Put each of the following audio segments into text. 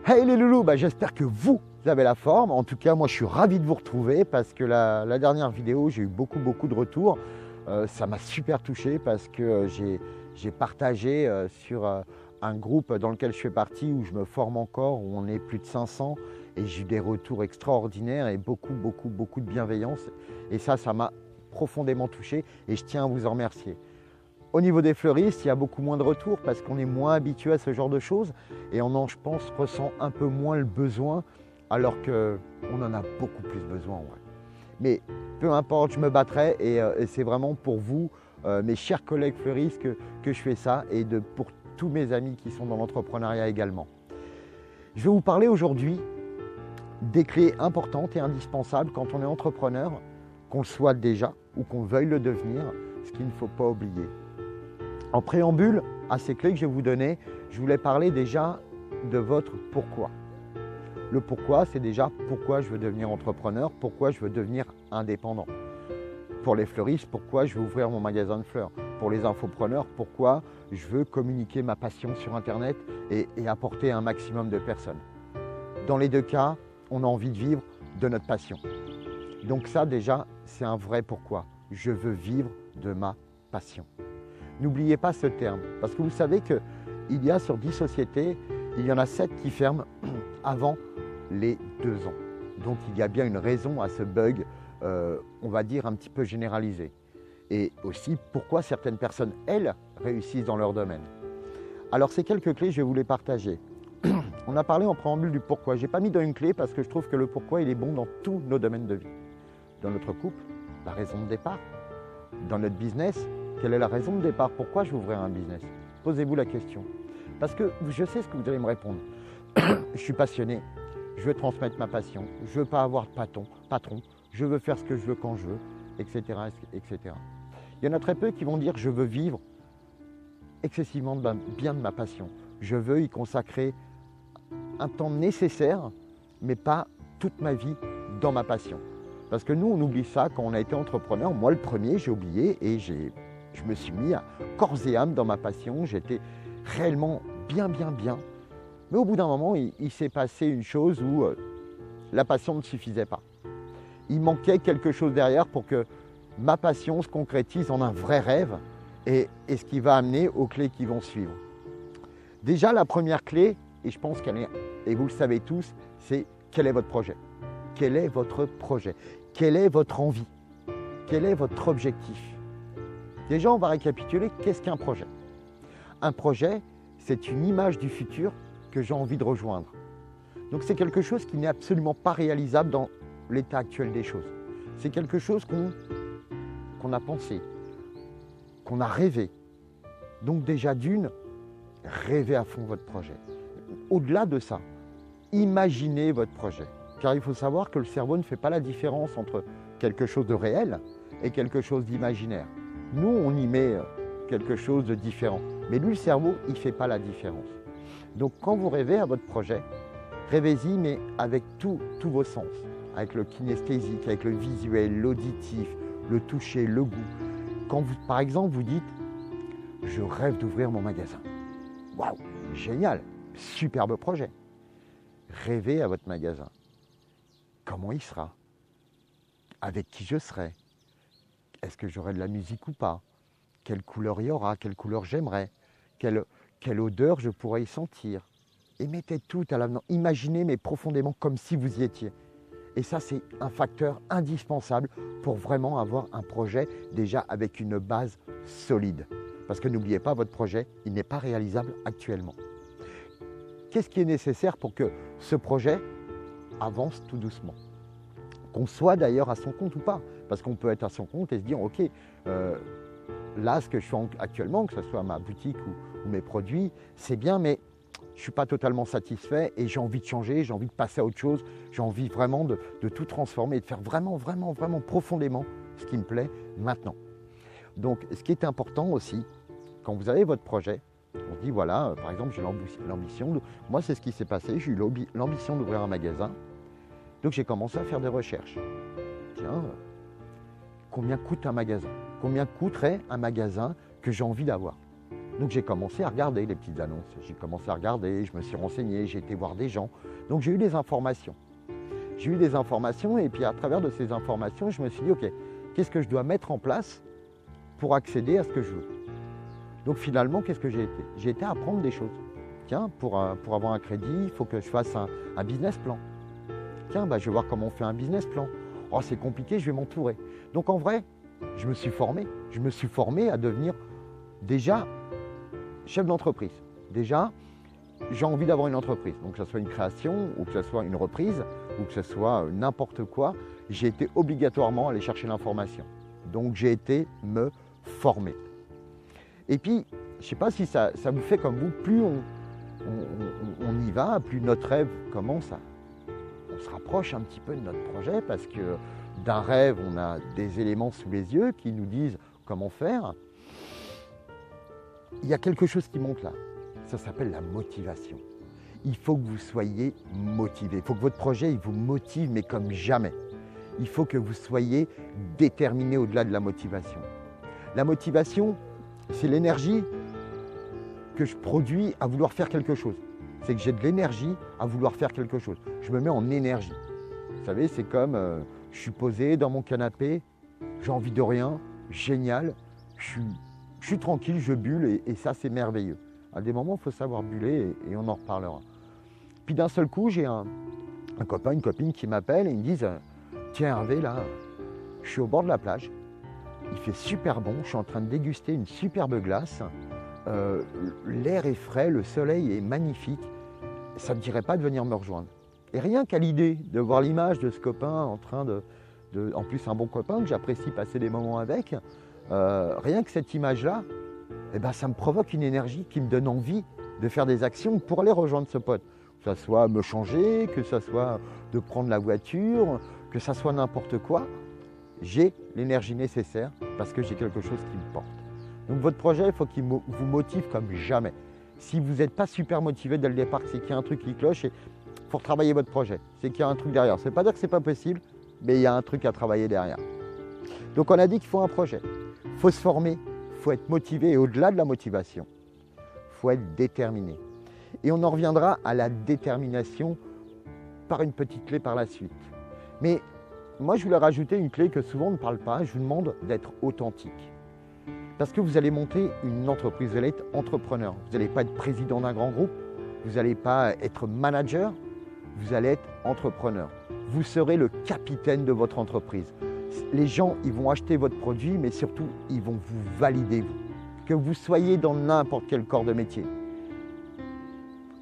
Hey les loulous, j'espère que vous avez la forme. En tout cas, moi je suis ravi de vous retrouver parce que la dernière vidéo, j'ai eu beaucoup de retours. Ça m'a super touché parce que j'ai partagé sur un groupe dans lequel je fais partie où je me forme encore, où on est plus de 500 et j'ai eu des retours extraordinaires et beaucoup de bienveillance. Et ça m'a profondément touché et je tiens à vous en remercier. Au niveau des fleuristes, il y a beaucoup moins de retours parce qu'on est moins habitué à ce genre de choses et on en, je pense, ressent un peu moins le besoin alors qu'on en a beaucoup plus besoin en vrai. Mais peu importe, je me battrai et c'est vraiment pour vous, mes chers collègues fleuristes, que je fais ça et pour tous mes amis qui sont dans l'entrepreneuriat également. Je vais vous parler aujourd'hui des clés importantes et indispensables quand on est entrepreneur, qu'on le soit déjà ou qu'on veuille le devenir, ce qu'il ne faut pas oublier. En préambule à ces clés que je vais vous donner, je voulais parler déjà de votre pourquoi. Le pourquoi, c'est déjà pourquoi je veux devenir entrepreneur, pourquoi je veux devenir indépendant. Pour les fleuristes, pourquoi je veux ouvrir mon magasin de fleurs. Pour les infopreneurs, pourquoi je veux communiquer ma passion sur Internet et apporter un maximum de personnes. Dans les deux cas, on a envie de vivre de notre passion. Donc ça déjà, c'est un vrai pourquoi. Je veux vivre de ma passion. N'oubliez pas ce terme, parce que vous savez qu'il y a sur 10 sociétés, il y en a 7 qui ferment avant les 2 ans. Donc il y a bien une raison à ce bug, on va dire un petit peu généralisé. Et aussi pourquoi certaines personnes, elles, réussissent dans leur domaine. Alors ces quelques clés, je vais vous les partager. On a parlé en préambule du pourquoi. Je n'ai pas mis dans une clé parce que je trouve que le pourquoi, il est bon dans tous nos domaines de vie. Dans notre couple, la raison de départ. Dans notre business, quelle est la raison de départ? Pourquoi je vais ouvrir un business? Posez-vous la question. Parce que je sais ce que vous allez me répondre. Je suis passionné, je veux transmettre ma passion, je ne veux pas avoir de patron, je veux faire ce que je veux quand je veux, etc., etc. Il y en a très peu qui vont dire je veux vivre excessivement bien de ma passion. Je veux y consacrer un temps nécessaire, mais pas toute ma vie dans ma passion. Parce que nous, on oublie ça quand on a été entrepreneur. Moi, le premier, j'ai oublié et je me suis mis à corps et âme dans ma passion. J'étais réellement bien. Mais au bout d'un moment, il s'est passé une chose où la passion ne suffisait pas. Il manquait quelque chose derrière pour que ma passion se concrétise en un vrai rêve et ce qui va amener aux clés qui vont suivre. Déjà, la première clé, et je pense qu'elle est, et vous le savez tous, c'est quel est votre projet? Quel est votre projet? Quelle est votre envie? Quel est votre objectif? Déjà, on va récapituler, qu'est-ce qu'un projet? Un projet, c'est une image du futur que j'ai envie de rejoindre. Donc c'est quelque chose qui n'est absolument pas réalisable dans l'état actuel des choses. C'est quelque chose qu'on a pensé, qu'on a rêvé. Donc déjà d'une, rêvez à fond votre projet. Au-delà de ça, imaginez votre projet. Car il faut savoir que le cerveau ne fait pas la différence entre quelque chose de réel et quelque chose d'imaginaire. Nous, on y met quelque chose de différent. Mais lui, le cerveau, il ne fait pas la différence. Donc quand vous rêvez à votre projet, rêvez-y, mais avec tous vos sens. Avec le kinesthésique, avec le visuel, l'auditif, le toucher, le goût. Quand vous, par exemple, vous dites « Je rêve d'ouvrir mon magasin ». Waouh, génial, superbe projet. Rêvez à votre magasin. Comment il sera? Avec qui je serai? Est-ce que j'aurai de la musique ou pas? Quelle couleur il y aura? Quelle couleur j'aimerais? Quelle odeur je pourrais y sentir? Et mettez tout à l'avenant. Imaginez, mais profondément, comme si vous y étiez. Et ça, c'est un facteur indispensable pour vraiment avoir un projet déjà avec une base solide. Parce que n'oubliez pas, votre projet, il n'est pas réalisable actuellement. Qu'est-ce qui est nécessaire pour que ce projet avance tout doucement? Qu'on soit d'ailleurs à son compte ou pas. Parce qu'on peut être à son compte et se dire, ok, là, ce que je fais actuellement, que ce soit ma boutique ou mes produits, c'est bien, mais je ne suis pas totalement satisfait et j'ai envie de changer, j'ai envie de passer à autre chose, j'ai envie vraiment de tout transformer et de faire vraiment profondément ce qui me plaît maintenant. Donc, ce qui est important aussi, quand vous avez votre projet, on se dit, voilà, par exemple, j'ai l'ambition, moi c'est ce qui s'est passé, j'ai eu l'ambition d'ouvrir un magasin, donc j'ai commencé à faire des recherches. Tiens, combien coûte un magasin? Combien coûterait un magasin que j'ai envie d'avoir? Donc j'ai commencé à regarder les petites annonces. J'ai commencé à regarder, je me suis renseigné, j'ai été voir des gens. Donc j'ai eu des informations. J'ai eu des informations et puis à travers de ces informations, je me suis dit, ok, qu'est-ce que je dois mettre en place pour accéder à ce que je veux? Donc finalement, qu'est-ce que j'ai été? J'ai été apprendre des choses. Tiens, pour avoir un crédit, il faut que je fasse un business plan. Tiens, je vais voir comment on fait un business plan. Oh, c'est compliqué, je vais m'entourer. Donc en vrai, je me suis formé. Je me suis formé à devenir déjà chef d'entreprise. Déjà, j'ai envie d'avoir une entreprise. Donc que ce soit une création, ou que ce soit une reprise, ou que ce soit n'importe quoi, j'ai été obligatoirement aller chercher l'information. Donc j'ai été me former. Et puis, je ne sais pas si ça vous fait comme vous, plus on y va, plus notre rêve commence on se rapproche un petit peu de notre projet parce que d'un rêve, on a des éléments sous les yeux qui nous disent comment faire. Il y a quelque chose qui monte là, ça s'appelle la motivation. Il faut que vous soyez motivé, il faut que votre projet il vous motive mais comme jamais. Il faut que vous soyez déterminé au-delà de la motivation. La motivation, c'est l'énergie que je produis à vouloir faire quelque chose. C'est que j'ai de l'énergie à vouloir faire quelque chose. Je me mets en énergie. Vous savez, c'est comme je suis posé dans mon canapé, j'ai envie de rien, génial, je suis tranquille, je bulle et ça c'est merveilleux. À des moments, il faut savoir buller et on en reparlera. Puis d'un seul coup, j'ai un copain, une copine qui m'appelle et ils me disent « Tiens Hervé, là, je suis au bord de la plage, il fait super bon, je suis en train de déguster une superbe glace, l'air est frais, le soleil est magnifique, ça ne me dirait pas de venir me rejoindre. » Et rien qu'à l'idée de voir l'image de ce copain en train en plus un bon copain que j'apprécie passer des moments avec, rien que cette image-là, ça me provoque une énergie qui me donne envie de faire des actions pour aller rejoindre ce pote. Que ce soit me changer, que ce soit de prendre la voiture, que ce soit n'importe quoi, j'ai l'énergie nécessaire parce que j'ai quelque chose qui me porte. Donc votre projet, il faut qu'il vous motive comme jamais. Si vous n'êtes pas super motivé dès le départ, c'est qu'il y a un truc qui cloche et il faut retravailler votre projet. C'est qu'il y a un truc derrière. Ça ne veut pas dire que ce n'est pas possible, mais il y a un truc à travailler derrière. Donc on a dit qu'il faut un projet. Il faut se former, il faut être motivé et au-delà de la motivation, il faut être déterminé. Et on en reviendra à la détermination par une petite clé par la suite. Mais moi, je voulais rajouter une clé que souvent on ne parle pas. Je vous demande d'être authentique. Parce que vous allez monter une entreprise, vous allez être entrepreneur. Vous n'allez pas être président d'un grand groupe, vous n'allez pas être manager, vous allez être entrepreneur. Vous serez le capitaine de votre entreprise. Les gens, ils vont acheter votre produit, mais surtout, ils vont vous valider, vous. Que vous soyez dans n'importe quel corps de métier,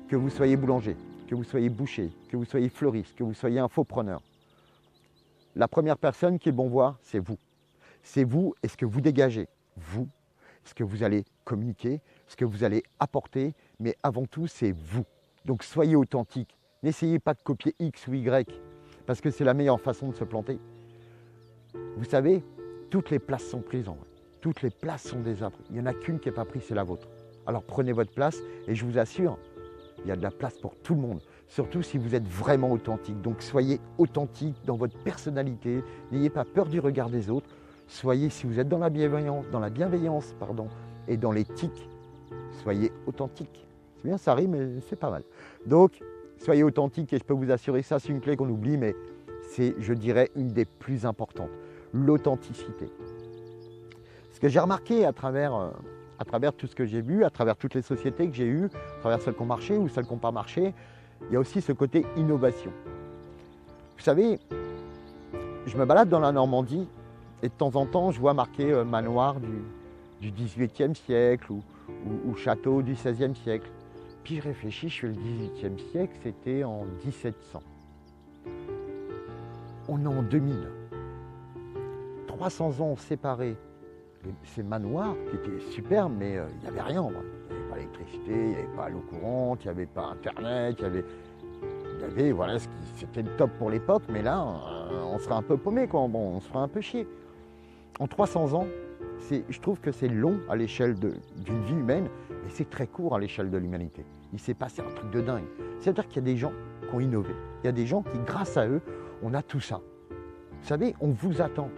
que vous soyez boulanger, que vous soyez boucher, que vous soyez fleuriste, que vous soyez infopreneur. La première personne qu'ils vont voir, c'est vous. C'est vous et ce que vous dégagez. Vous, ce que vous allez communiquer, ce que vous allez apporter, mais avant tout, c'est vous. Donc soyez authentique. N'essayez pas de copier X ou Y, parce que c'est la meilleure façon de se planter. Vous savez, toutes les places sont prises en vrai. Toutes les places sont des autres. Il n'y en a qu'une qui n'est pas prise, c'est la vôtre. Alors prenez votre place et je vous assure, il y a de la place pour tout le monde. Surtout si vous êtes vraiment authentique. Donc soyez authentique dans votre personnalité. N'ayez pas peur du regard des autres. Soyez, si vous êtes dans la bienveillance, et dans l'éthique, soyez authentique. C'est bien, ça rime, mais c'est pas mal. Donc, soyez authentique et je peux vous assurer, ça c'est une clé qu'on oublie, mais c'est, je dirais, une des plus importantes. L'authenticité. Ce que j'ai remarqué à travers tout ce que j'ai vu, à travers toutes les sociétés que j'ai eues, à travers celles qui ont marché ou celles qui n'ont pas marché, il y a aussi ce côté innovation. Vous savez, je me balade dans la Normandie et de temps en temps, je vois marqué manoir du XVIIIe siècle ou château du XVIe siècle. Puis je réfléchis, je suis le XVIIIe siècle, c'était en 1700. On est en 2000. 300 ans ont séparé ces manoirs qui étaient superbes, mais il n'y avait rien. Il n'y avait pas d'électricité, il n'y avait pas l'eau courante, il n'y avait pas Internet, il y avait voilà, c'était le top pour l'époque, mais là, on serait un peu paumé, quoi. Bon, on se ferait un peu chier. En 300 ans, je trouve que c'est long à l'échelle d'une vie humaine, mais c'est très court à l'échelle de l'humanité. Il s'est passé un truc de dingue. C'est-à-dire qu'il y a des gens qui ont innové. Il y a des gens qui, grâce à eux, on a tout ça. Vous savez, on vous attend.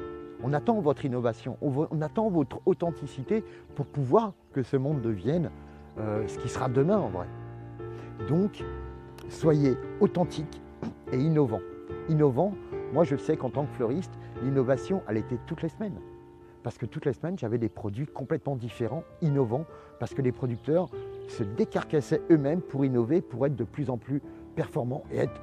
On attend votre innovation, on attend votre authenticité pour pouvoir que ce monde devienne ce qui sera demain en vrai. Donc, soyez authentique et innovant. Innovant, moi je sais qu'en tant que fleuriste, l'innovation, elle était toutes les semaines. Parce que toutes les semaines, j'avais des produits complètement différents, innovants, parce que les producteurs se décarcassaient eux-mêmes pour innover, pour être de plus en plus performants et être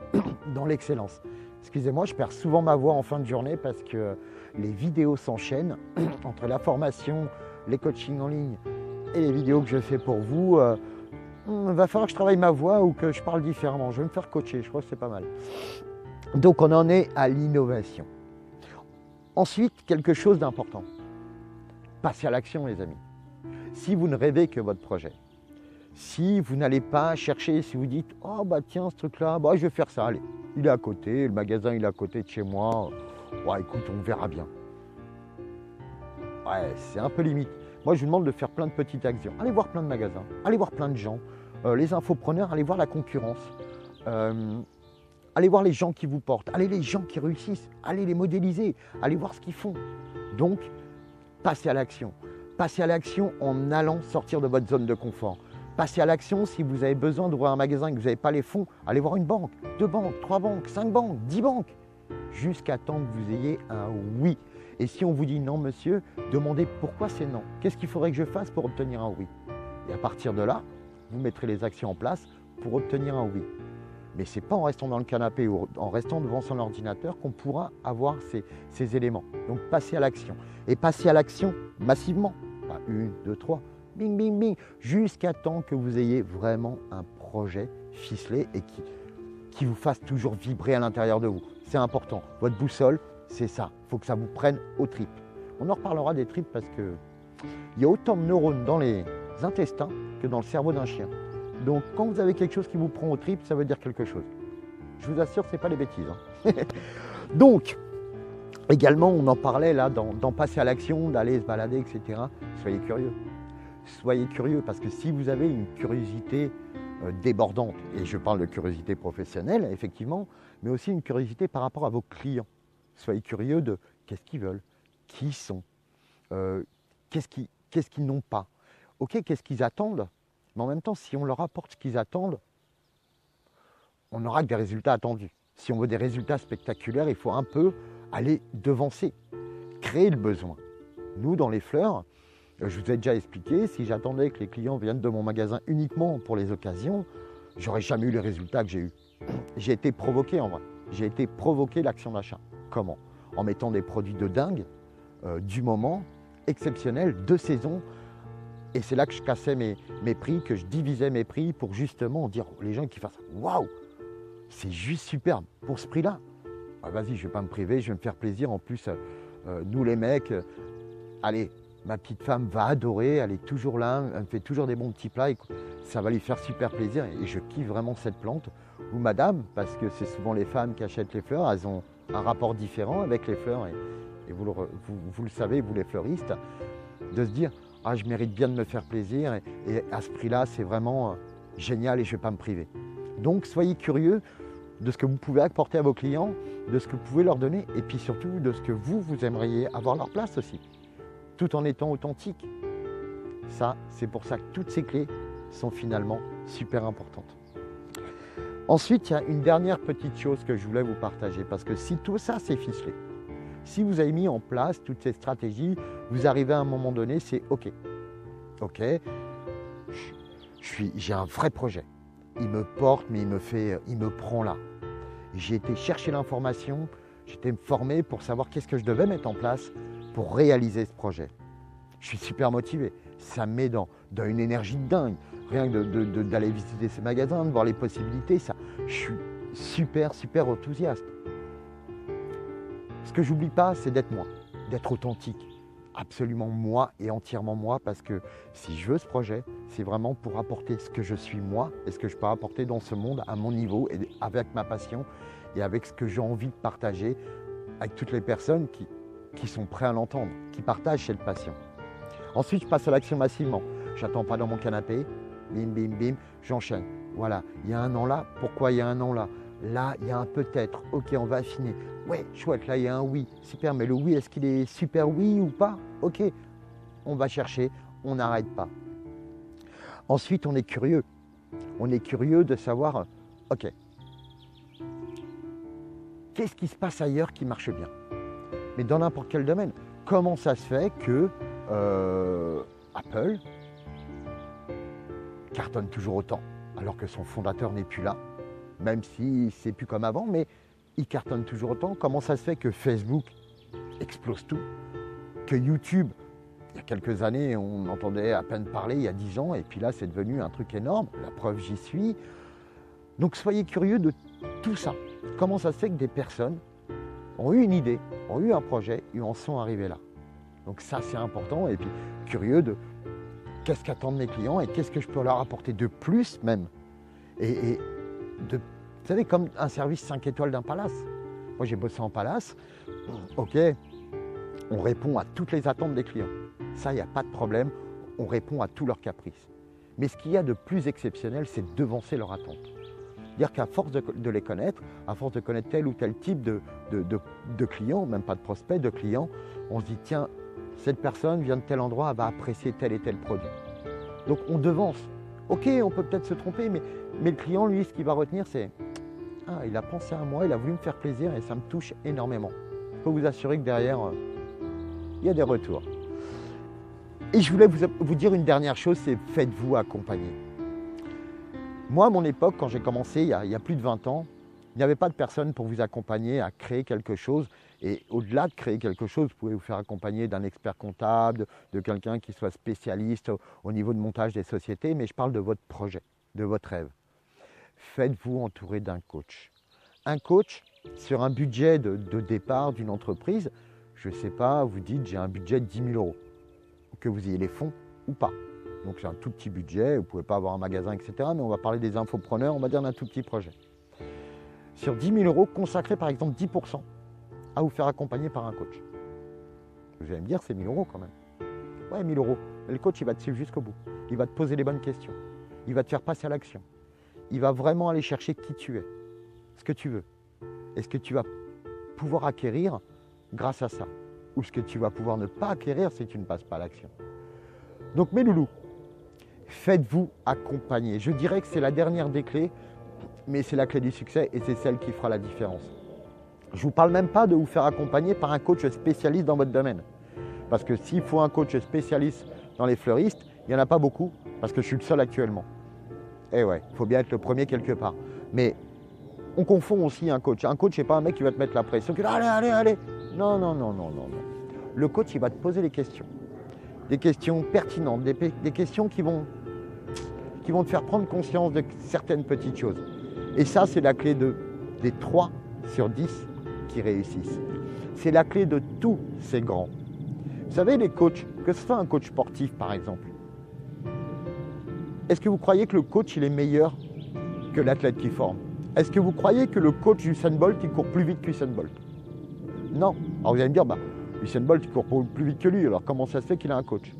dans l'excellence. Excusez-moi, je perds souvent ma voix en fin de journée parce que les vidéos s'enchaînent entre la formation, les coachings en ligne et les vidéos que je fais pour vous. Il va falloir que je travaille ma voix ou que je parle différemment. Je vais me faire coacher, je crois que c'est pas mal. Donc on en est à l'innovation. Ensuite, quelque chose d'important. Passez à l'action, les amis. Si vous ne rêvez que votre projet, si vous n'allez pas chercher, si vous dites « Oh bah tiens, ce truc-là, bah, je vais faire ça, allez, il est à côté, le magasin il est à côté de chez moi, ouais écoute, on verra bien. » Ouais, c'est un peu limite. Moi, je vous demande de faire plein de petites actions. Allez voir plein de magasins, allez voir plein de gens, les infopreneurs, allez voir la concurrence, allez voir les gens qui vous portent, allez les gens qui réussissent, allez les modéliser, allez voir ce qu'ils font. Donc, passez à l'action. Passez à l'action en allant sortir de votre zone de confort. Passez à l'action si vous avez besoin d'ouvrir un magasin et que vous n'avez pas les fonds. Allez voir une banque, 2 banques, 3 banques, 5 banques, 10 banques, jusqu'à temps que vous ayez un oui. Et si on vous dit non, monsieur, demandez pourquoi c'est non. Qu'est-ce qu'il faudrait que je fasse pour obtenir un oui? Et à partir de là, vous mettrez les actions en place pour obtenir un oui. Mais ce n'est pas en restant dans le canapé ou en restant devant son ordinateur qu'on pourra avoir ces éléments. Donc passez à l'action. Et passez à l'action massivement. Pas 1, 2, 3, bing, bing, bing, jusqu'à temps que vous ayez vraiment un projet ficelé et qui vous fasse toujours vibrer à l'intérieur de vous. C'est important. Votre boussole, c'est ça. Il faut que ça vous prenne aux tripes. On en reparlera des tripes parce qu'il y a autant de neurones dans les intestins que dans le cerveau d'un chien. Donc, quand vous avez quelque chose qui vous prend aux tripes, ça veut dire quelque chose. Je vous assure, ce n'est pas les bêtises. Hein. Donc, également, on en parlait là, dans passer à l'action, d'aller se balader, etc. Soyez curieux. Soyez curieux parce que si vous avez une curiosité débordante, et je parle de curiosité professionnelle, effectivement, mais aussi une curiosité par rapport à vos clients. Soyez curieux de qu'est-ce qu'ils veulent, qui ils sont, qu'est-ce qu'ils n'ont pas, ok, qu'est-ce qu'ils attendent. Mais en même temps, si on leur apporte ce qu'ils attendent, on n'aura que des résultats attendus. Si on veut des résultats spectaculaires, il faut un peu aller devancer, créer le besoin. Nous, dans les fleurs, je vous ai déjà expliqué, si j'attendais que les clients viennent de mon magasin uniquement pour les occasions, j'aurais jamais eu les résultats que j'ai eus. J'ai été provoqué en vrai. J'ai été provoqué l'action d'achat. Comment? En mettant des produits de dingue, du moment, exceptionnels, de saison. Et c'est là que je cassais mes prix, que je divisais mes prix pour justement dire aux gens qui fassent « Waouh, c'est juste superbe pour ce prix-là. Ah, vas-y, je ne vais pas me priver, je vais me faire plaisir. En plus, nous les mecs, allez, ma petite femme va adorer, elle est toujours là, elle me fait toujours des bons petits plats. Et ça va lui faire super plaisir et je kiffe vraiment cette plante. Ou madame, parce que c'est souvent les femmes qui achètent les fleurs, elles ont un rapport différent avec les fleurs. Et vous le savez, vous les fleuristes, de se dire « Ah, je mérite bien de me faire plaisir et à ce prix-là, c'est vraiment génial et je ne vais pas me priver. » Donc, soyez curieux de ce que vous pouvez apporter à vos clients, de ce que vous pouvez leur donner et puis surtout de ce que vous aimeriez avoir leur place aussi, tout en étant authentique. Ça, c'est pour ça que toutes ces clés sont finalement super importantes. Ensuite, il y a une dernière petite chose que je voulais vous partager parce que si tout ça, c'est ficelé, si vous avez mis en place toutes ces stratégies, vous arrivez à un moment donné, c'est OK. OK, j'ai un vrai projet. Il me porte, mais il me prend là. J'ai été chercher l'information, j'ai été me former pour savoir qu'est-ce que je devais mettre en place pour réaliser ce projet. Je suis super motivé. Ça me met dans une énergie de dingue. Rien que d'aller visiter ces magasins, de voir les possibilités, ça, je suis super enthousiaste. Ce que j'oublie pas, c'est d'être moi, d'être authentique, absolument moi et entièrement moi, parce que si je veux ce projet, c'est vraiment pour apporter ce que je suis moi et ce que je peux apporter dans ce monde à mon niveau et avec ma passion et avec ce que j'ai envie de partager avec toutes les personnes qui sont prêtes à l'entendre, qui partagent cette passion. Ensuite, je passe à l'action massivement. Je n'attends pas dans mon canapé, bim, bim, bim, j'enchaîne. Voilà, il y a un an là, pourquoi il y a un an là? Là, il y a un peut-être. Ok, on va affiner. Ouais, chouette, là, il y a un oui. Super, mais le oui, est-ce qu'il est super oui ou pas? Ok, on va chercher, on n'arrête pas. Ensuite, on est curieux. On est curieux de savoir, ok, qu'est-ce qui se passe ailleurs qui marche bien? Mais dans n'importe quel domaine. Comment ça se fait que Apple cartonne toujours autant, alors que son fondateur n'est plus là, même si c'est plus comme avant, mais il cartonne toujours autant? Comment ça se fait que Facebook explose tout, que YouTube, il y a quelques années, on entendait à peine parler, il y a 10 ans, et puis là, c'est devenu un truc énorme. La preuve, j'y suis. Donc, soyez curieux de tout ça. Comment ça se fait que des personnes ont eu une idée, ont eu un projet, et en sont arrivés là? Donc ça, c'est important. Et puis, curieux de qu'est-ce qu'attendent mes clients et qu'est-ce que je peux leur apporter de plus même. Et de, vous savez, comme un service 5 étoiles d'un palace. Moi, j'ai bossé en palace. Ok, on répond à toutes les attentes des clients. Ça, il n'y a pas de problème. On répond à tous leurs caprices. Mais ce qu'il y a de plus exceptionnel, c'est de devancer leurs attentes. Dire qu'à force de les connaître, à force de connaître tel ou tel type de clients, même pas de prospects, de clients, on se dit, tiens, cette personne vient de tel endroit, elle va apprécier tel et tel produit. Donc on devance. Ok, on peut peut-être se tromper, mais le client, lui, ce qu'il va retenir, c'est « Ah, il a pensé à moi, il a voulu me faire plaisir et ça me touche énormément. » Je peux vous assurer que derrière, il y a des retours. Et je voulais vous dire une dernière chose, c'est faites-vous accompagner. Moi, à mon époque, quand j'ai commencé, il y a plus de 20 ans, il n'y avait pas de personne pour vous accompagner à créer quelque chose. Et au-delà de créer quelque chose, vous pouvez vous faire accompagner d'un expert comptable, de quelqu'un qui soit spécialiste au niveau de montage des sociétés. Mais je parle de votre projet, de votre rêve. Faites-vous entourer d'un coach. Un coach sur un budget de départ d'une entreprise, je ne sais pas, vous dites j'ai un budget de 10 000 euros. Que vous ayez les fonds ou pas. Donc c'est un tout petit budget, vous ne pouvez pas avoir un magasin, etc. Mais on va parler des infopreneurs, on va dire d'un tout petit projet. Sur 10 000 euros, consacrez par exemple 10% à vous faire accompagner par un coach. Vous allez me dire, c'est 1 000 euros quand même. Ouais, 1 000 euros. Mais le coach, il va te suivre jusqu'au bout. Il va te poser les bonnes questions. Il va te faire passer à l'action. Il va vraiment aller chercher qui tu es, ce que tu veux. Et ce que tu vas pouvoir acquérir grâce à ça. Ou ce que tu vas pouvoir ne pas acquérir si tu ne passes pas à l'action. Donc mes loulous, faites-vous accompagner. Je dirais que c'est la dernière des clés, mais c'est la clé du succès et c'est celle qui fera la différence. Je ne vous parle même pas de vous faire accompagner par un coach spécialiste dans votre domaine. Parce que s'il faut un coach spécialiste dans les fleuristes, il n'y en a pas beaucoup, parce que je suis le seul actuellement. Eh ouais, il faut bien être le premier quelque part. Mais on confond aussi un coach. Un coach, ce n'est pas un mec qui va te mettre la pression, qui va allez, allez, allez. Non. Le coach, il va te poser les questions. Des questions pertinentes, des questions qui vont te faire prendre conscience de certaines petites choses. Et ça, c'est la clé des 3 sur 10 qui réussissent. C'est la clé de tous ces grands. Vous savez, les coachs, que ce soit un coach sportif par exemple, est-ce que vous croyez que le coach il est meilleur que l'athlète qui forme? Est-ce que vous croyez que le coach Usain Bolt il court plus vite qu'Usain Bolt? Non. Alors vous allez me dire, Usain Bolt il court plus vite que lui, alors comment ça se fait qu'il a un coach?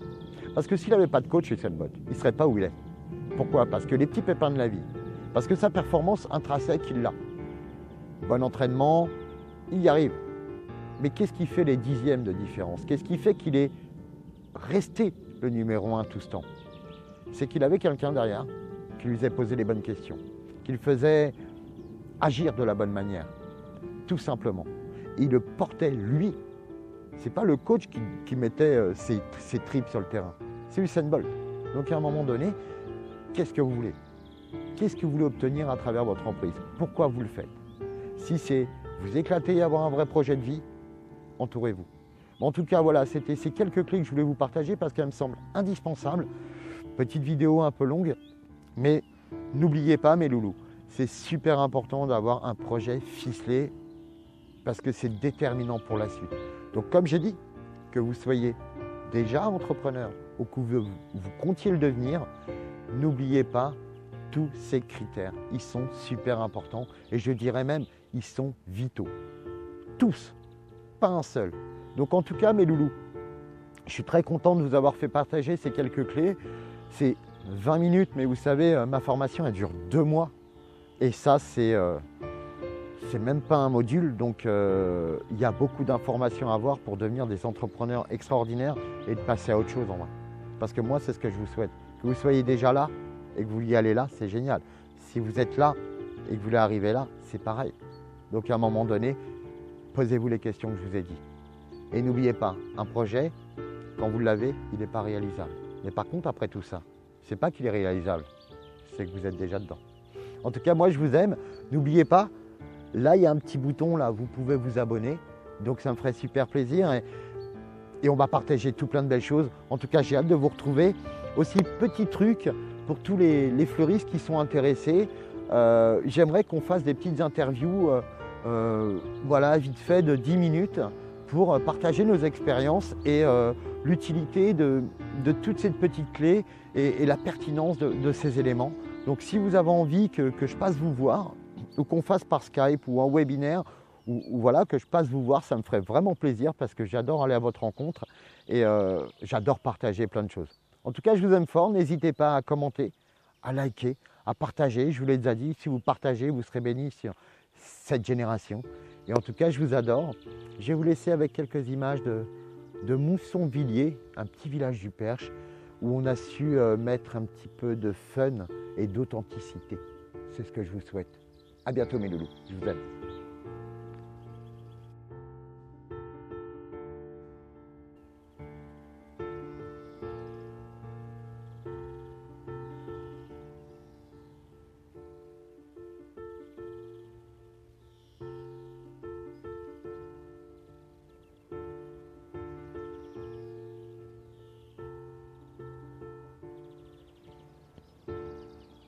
Parce que s'il n'avait pas de coach Usain Bolt, il ne serait pas où il est. Pourquoi? Parce que les petits pépins de la vie, parce que sa performance intrinsèque, il l'a. Bon entraînement, il y arrive. Mais qu'est-ce qui fait les dixièmes de différence? Qu'est-ce qui fait qu'il est resté le numéro 1 tout ce temps? C'est qu'il avait quelqu'un derrière qui lui faisait poser les bonnes questions, qui le faisait agir de la bonne manière, tout simplement. Il le portait lui. Ce n'est pas le coach qui mettait ses tripes sur le terrain. C'est Usain Bolt. Donc à un moment donné, qu'est-ce que vous voulez? Qu'est-ce que vous voulez obtenir à travers votre entreprise? Pourquoi vous le faites? Si c'est vous éclater et avoir un vrai projet de vie, entourez-vous. En tout cas, voilà, c'était ces quelques clés que je voulais vous partager parce qu'elles me semblent indispensables. Petite vidéo un peu longue, mais n'oubliez pas, mes loulous, c'est super important d'avoir un projet ficelé parce que c'est déterminant pour la suite. Donc, comme j'ai dit, que vous soyez déjà entrepreneur ou que vous comptiez le devenir, n'oubliez pas tous ces critères. Ils sont super importants et je dirais même, ils sont vitaux. Tous, pas un seul. Donc, en tout cas, mes loulous, je suis très content de vous avoir fait partager ces quelques clés. C'est 20 minutes, mais vous savez, ma formation, elle dure 2 mois. Et ça, c'est c'est même pas un module, donc il y a beaucoup d'informations à avoir pour devenir des entrepreneurs extraordinaires et de passer à autre chose en vrai. Parce que moi, c'est ce que je vous souhaite. Que vous soyez déjà là et que vous y allez là, c'est génial. Si vous êtes là et que vous voulez arriver là, c'est pareil. Donc à un moment donné, posez-vous les questions que je vous ai dit. Et n'oubliez pas, un projet, quand vous l'avez, il n'est pas réalisable. Mais par contre, après tout ça, c'est pas qu'il est réalisable, c'est que vous êtes déjà dedans. En tout cas, moi, je vous aime. N'oubliez pas, là, il y a un petit bouton, là, vous pouvez vous abonner. Donc, ça me ferait super plaisir. Et on va partager tout plein de belles choses. En tout cas, j'ai hâte de vous retrouver. Aussi, petit truc pour tous les fleuristes qui sont intéressés. J'aimerais qu'on fasse des petites interviews, voilà, vite fait, de 10 minutes pour partager nos expériences et l'utilité de toutes ces petites clés et la pertinence de ces éléments. Donc si vous avez envie que je passe vous voir, ou qu'on fasse par Skype ou en webinaire, ou voilà, que je passe vous voir, ça me ferait vraiment plaisir parce que j'adore aller à votre rencontre et j'adore partager plein de choses. En tout cas, je vous aime fort, n'hésitez pas à commenter, à liker, à partager. Je vous l'ai déjà dit, si vous partagez, vous serez bénis sur cette génération. Et en tout cas, je vous adore. Je vais vous laisser avec quelques images de Mousson-Villiers, un petit village du Perche, où on a su mettre un petit peu de fun et d'authenticité. C'est ce que je vous souhaite. À bientôt mes loulous, je vous aime.